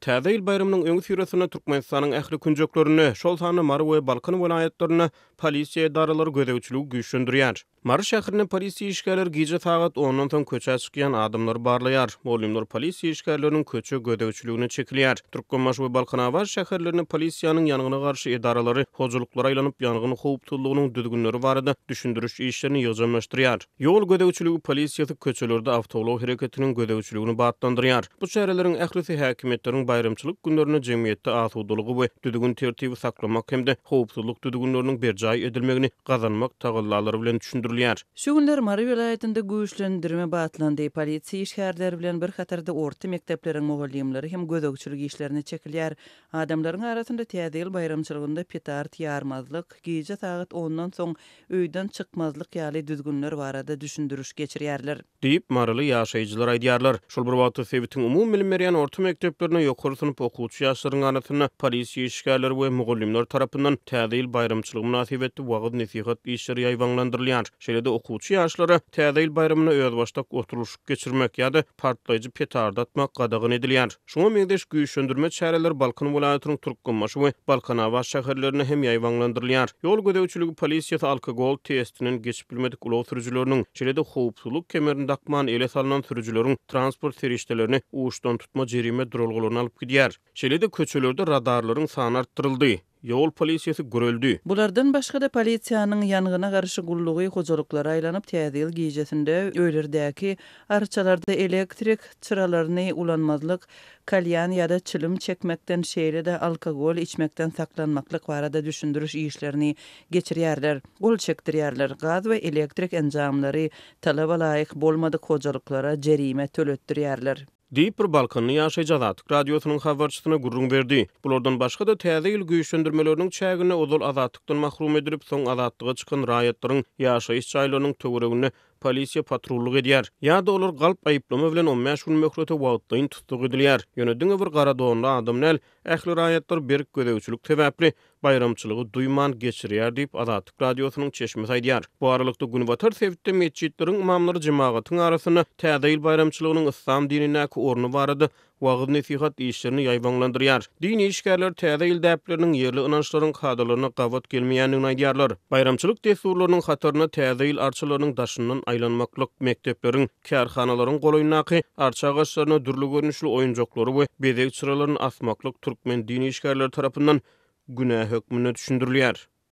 Täze ýyl bayramynyň öňü süresinde Türkmenistanyň ähli künjeklerini, şol sany Mary we Balkan welaýatlaryna polisiýa edaralary gödäwçiligi güýçlendirýär. Mary şäherine polisiýa işgärleri gije sagat 10-dan soň köçe çykýan adamlar barlaýar. Bolimler polisiýa işgärleriniň köçe gödäwçiligine çekilýär. Türkmenbaş we Balkanawaz şäherlerini polisiýanyň ýanyna garşy edaralary hojuluklara aýlanyp ýangyn howpsuzlygynyň düzgünleri barada düşündiriş işlerini ýygymlaşdyrýar. Ýol gödäwçiligi polisiýasy köçelerde awtogolaw hereketiniň gödäwçiligini batlandyrýar. Bu şäherleriň ählisi häkimetleriň bayramçylyk günlerini jemgyýetde asudalygy we düzgün tertibi saklamak hemde howpsuzlyk düzgünleriniň berjaý edilmegini gazanmak tagallalary bilen düşündirilýär. Şu günler Mary welaýatynda güýçlendirme batlandy. Polisiýa işgärleri bilen bir hatarda orta mektepleriň mugallimleri hem gödäwçilik işlerini çekilýär. Adamlaryň arasynda täze ýyl bayramçylygynda petard ýarmazlyk, gije sagat 10-dan soň öýden çykmazlyk ýaly düzgünler barada düşündiriş geçirýärler. Diýip Maryly ýaşaýjylar aýdýarlar. Şol bir wagtda Sebitiň umumy bilim berýän orta mekdeplerine ýokary synp okuwçy ýaşlaryň arasyna polisiýa işgärleri we mugallimler tarapyndan täze ýyl bayramçylygy münasibetli wagt nesihat işleri ýaýwanlandyrylýar. Şeýle-de okuwçy ýaşlara täze ýyl bayramyna özbaşdak oturuş geçirmek ýa-da partlaýjy petard atmak gadagyn edilýär. Şoňa meňdeş güýçlendirme çäreleri Balkan welaýatynyň Türkmenbaş we Balkanawaz şäherlerine hem ýaýwanlandyrylýar. Ýol gödäwçiligi polisiýasy alkogol testinden geçip bilmedik ulaw sürüjüläriniň, şeýle-de howpsuzlyk kemerini takman ele salynan sürüjüleriň transport serişdelerini uçdan tutma jerime durulgularyny alyp gidýär. Şeýle-de köçelerde radarlaryň sany artdyryldy. Ýol polisiýasy göreldi. Bulardan başga da polisiýanyň ýangyna garşy gullugy hojuluklara aýlanyp täze ýyl gijesinde öýlerdäki arçalarda elektrik çyralaryny ulanmazlyk, kalyan ýa-da çylym çekmekden şeýle-de alkogol içmekden saklanmaklyk barada düşündiriş işlerini geçirýärler. Gol çekdirýärler. Gaz we elektrik enjamlary talaba laýyk bolmadyk hojuluklara jerime töletdirýärler. Diýip bir Balkanly ýaşaýjy Azatlyk radiosynyň habarçysyna gurrun berdi. Bulardan başga da täze ýyl güýçlendirmeleriniň çägine ozal azatlykdan mahrum edilip soň azatlyga çykan raýatlaryň ýaşaýyş çaýlarynyň töweregine polisiýa patrullyk edýär. Ýa-da olar galp aýyplama bilen 15 gün möhrete wagtdaýyn tutduk edilýär. Ýönediňe bir gara donly adamlar ähli raýatlar berik gödäwçilik sebäpli bayramçylygy duýman geçirýär diýip Azatlyk radiosynyň çeşmesi aýdýar. Bu aralykda Günbatar Sebitde mesçitleriň imamlary jemagytyň arasyna täze ýyl bayramçylygynyň İslam dinindäki orny barada wagt nesihat işlerini ýaýwanlandyrýar. Dini işgärler täze ýyl däpleriniň ýerli ynançlaryň kadrlaryna gawat gelmeýändigini aýdýarlar. Bayramçylyk desturlarynyň hatyryna täze ýyl arçalarynyň daşyndan aýlanmaklyk mekdepleriň, kärhanalaryň golaýnaky arça agaçlaryna dürli görnüşli oýunjaklary we bezek çyralaryny asmaklyk türkmen dini işgärleri tarapyndan günä hökmüne düşündirilýär.